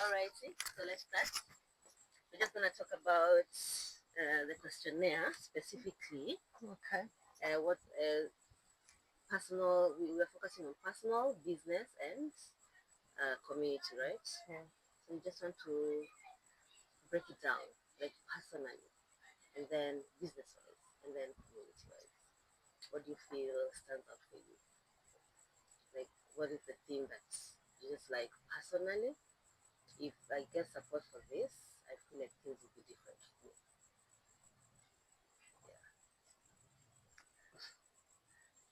Alrighty, so let's start. We're just gonna talk about the questionnaire specifically. Okay. What personal? We're focusing on personal, business, and community, right? Yeah. So we just want to break it down, like personally, and then business-wise, and then community-wise. What do you feel stands out for you? Like, what is the thing that you just like personally? If I get support for this, I feel like things will be different for me. Yeah.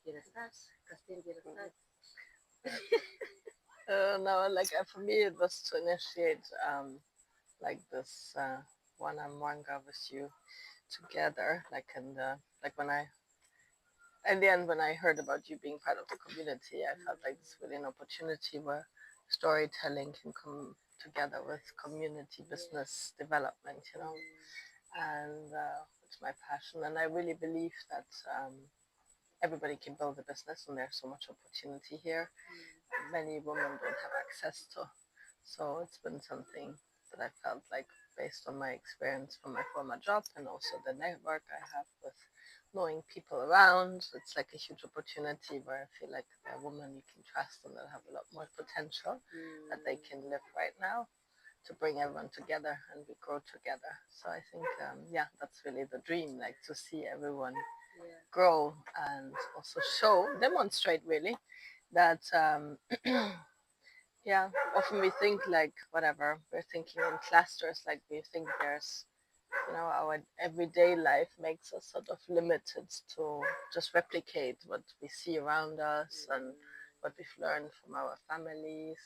You gonna start? Christine, you gonna start? No, like for me, it was to initiate like this Wana Mwanga with you together, like in the like when I at the end when I heard about you being part of the community, I felt like it's really an opportunity where storytelling can come together with community business development, and it's my passion, and I really believe that everybody can build a business, and there's so much opportunity here. Many women don't have access to. So it's been something that I felt like, based on my experience from my former job and also the network I have with knowing people around, it's like a huge opportunity where I feel like they're women you can trust and that have a lot more potential that they can live right now, to bring everyone together and we grow together. So I think, that's really the dream, like to see everyone grow and also demonstrate really that yeah, often we think like whatever, we're thinking in clusters, like we think there's, our everyday life makes us sort of limited to just replicate what we see around us and what we've learned from our families.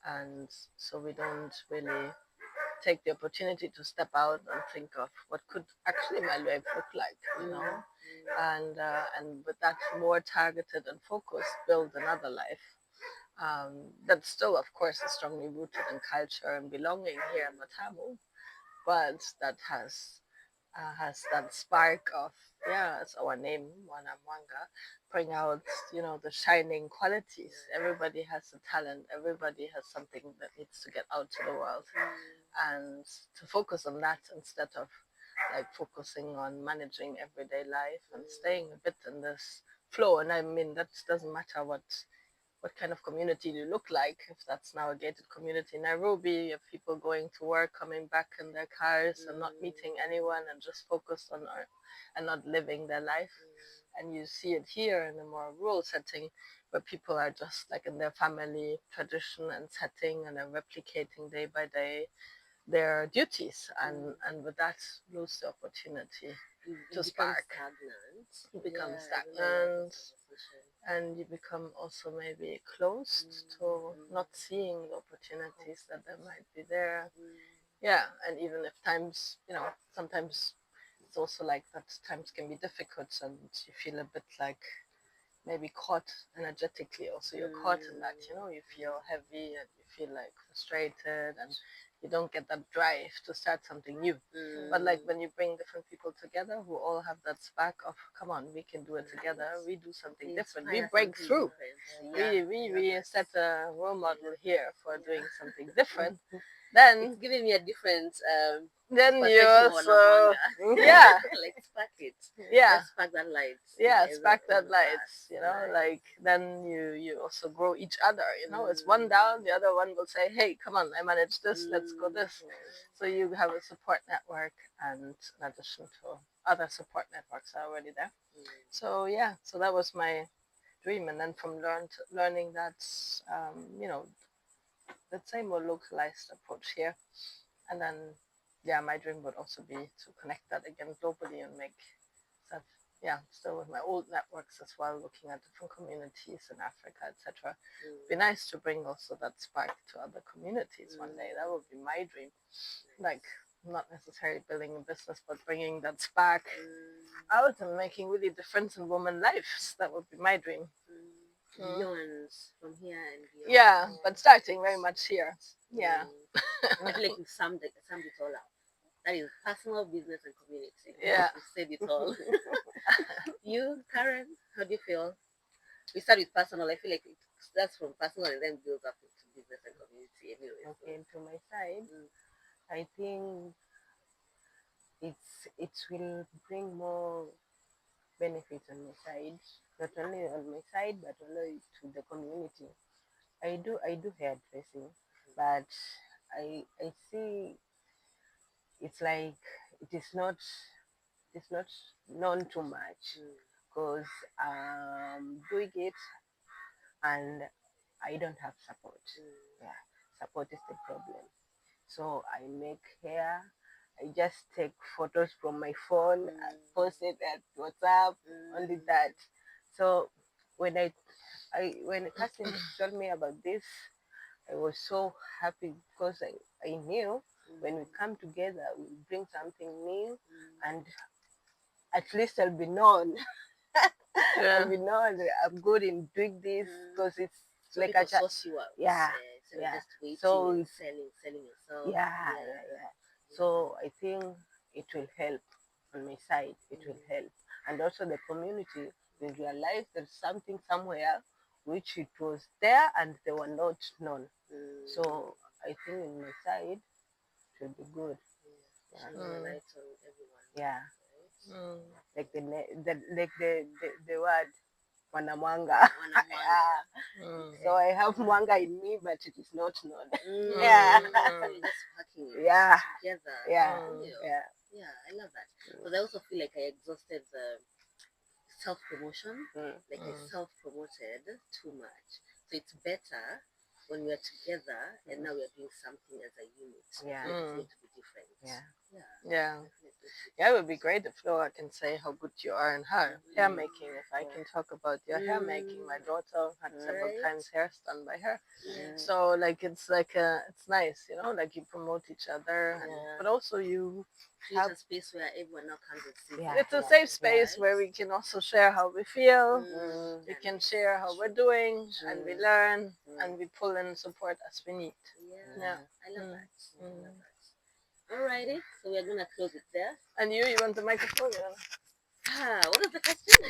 And so we don't really take the opportunity to step out and think of what could actually my life look like, and with that more targeted and focused, build another life that's still, of course, is strongly rooted in culture and belonging here in Watamu, but that has that spark of, it's our name, Wana Mwanga, bring out, the shining qualities. Everybody has a talent. Everybody has something that needs to get out to the world, and to focus on that instead of like focusing on managing everyday life and staying a bit in this flow. And I mean, that doesn't matter what kind of community you look like. If that's now a gated community in Nairobi, you have people going to work, coming back in their cars and not meeting anyone and just focused on and not living their life. And you see it here in a more rural setting where people are just like in their family tradition and setting and are replicating day by day their duties, and with that lose the opportunity to spark. You become stagnant, and you become also maybe closed to not seeing the opportunities that there might be there. Yeah, and even if times, sometimes it's also like that times can be difficult and you feel a bit like maybe caught energetically. Also, you're caught in that, you feel heavy and you feel like frustrated and you don't get that drive to start something new. But like when you bring different people together who all have that spark of, come on, we can do it together, we do something different, we break through, we set a role model here for doing something different. Then it's giving me a different then you perspective on also manga. yeah Like spark it. yeah Let's spark that light. yeah Every- spark that every light, class. like then you also grow each other, it's one down, the other one will say, hey, come on, I manage this, let's go this. So you have a support network, and in addition to other support networks are already there. So so that was my dream. And then from learning that, let's say more localized approach here, and then my dream would also be to connect that again globally and make that, still with my old networks as well, looking at different communities in Africa, etc. Be nice to bring also that spark to other communities one day. That would be my dream. Like, not necessarily building a business, but bringing that spark out and making really difference in women's lives. That would be my dream. Beyond from here and beyond. Yeah, but starting very much here. Yeah. I feel like you summed it all up. That is personal, business, and community. Yeah. You said it all. You, Karen, how do you feel? We start with personal. I feel like it starts from personal and then builds up into business and community anyway. Okay, to my side, Mm. I think it will bring more benefits on my side, not only on my side but also to the community. I do hairdressing, but I see it's like it is not known too much Mm. because doing it and I don't have support. Mm. Yeah, support is the problem. So I make hair. I just take photos from my phone, and post it at WhatsApp, only that. So when when Cassie told me about this, I was so happy because I knew when we come together, we'll bring something new, and at least I'll be known. I'll be known that I'm good in doing this because it's So like people source you out. yeah, Instead yeah. of just waiting So and it's selling yourself. yeah, yeah. So I think it will help on my side. It will help, and also the community will realize there's something somewhere which it was there and they were not known. So I think on my side it will be good. Shining a light on everyone. Yeah, Right? like the word Wana Mwanga. Wana Mwanga. So I have Mwanga in me, but it is not known. Yeah. So you're just packing it Yeah. together. Yeah, Yeah. Yeah, I love that. Because I also feel like I exhausted the self-promotion. Like I self-promoted too much. So it's better when we are together and now we are doing something as a unit. Yeah. Like it's going to be different. Yeah. Yeah. Yeah. Definitely. Yeah, it would be great if Flora can say how good you are in her hair making. If I can talk about your hair making, my daughter had several times hair done by her. So like it's nice, like you promote each other, but also you Create a space where everyone now comes and sees. yeah, it's a safe space where we can also share how we feel. We can share how we're doing, and we learn, and we pull in support as we need. Yeah. I love that. I love that. Alrighty, so we're gonna close it there. And you want the microphone? What is the question?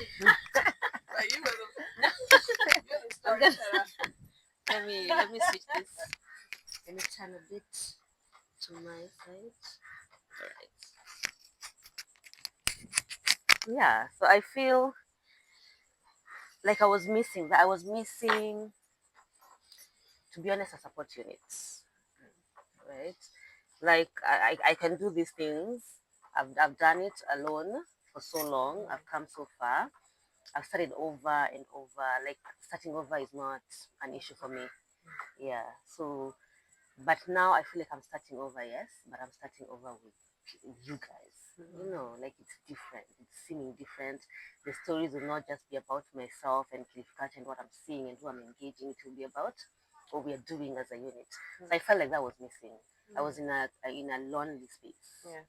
Let me switch this. Let me turn a bit to my side. Alright. Yeah, so I feel like I was missing, to be honest, a support unit. Right? Like I can do these things. I've done it alone for so long. I've come so far. I've started over and over. Like starting over is not an issue for me. Yeah. So, but now I feel like I'm starting over. Yes, but I'm starting over with you guys. Like it's different. It's seeming different. The stories will not just be about myself and Cliffcat and what I'm seeing and who I'm engaging. It will be about what we are doing as a unit. So I felt like that was missing. I was in a lonely space. Yeah.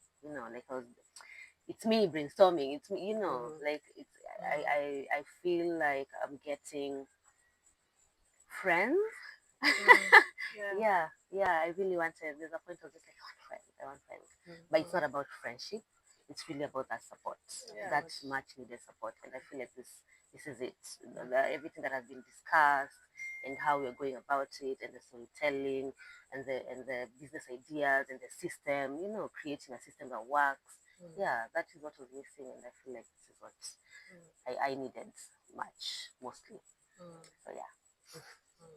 Like it's me brainstorming. It's me, like it's I feel like I'm getting friends. Yeah. I really wanted. There's a point of just like I want friends, but it's not about friendship. It's really about that support, that much needed support, and I feel like this is it. Everything that has been discussed and how we're going about it, and the storytelling, and the business ideas and the system. Creating a system that works. Yeah, that is what was missing, and I feel like this is what I needed mostly. So yeah.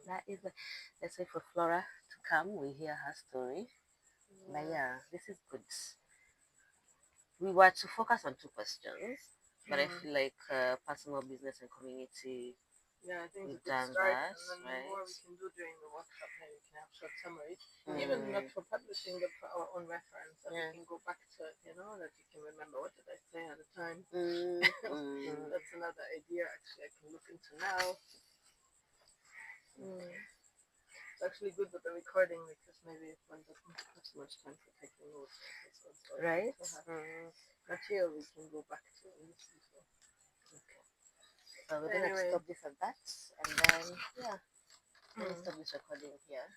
That is let's wait for Flora to come. We hear her story. But yeah, this is good. We were to focus on two questions, but I feel like personal, business, and community. Yeah, I think we've it's a done good start, that, and then right? the more we can do during the workshop, maybe we can have short summaries, even not for publishing, but for our own reference, and we can go back to it, that you can remember what did I say at the time. That's another idea, actually, I can look into now. It's actually good with the recording because maybe one doesn't have so much time for taking notes. Right? But here we can go back to it and listen to it. Okay. So we're gonna stop this at that, and then we'll stop this recording here.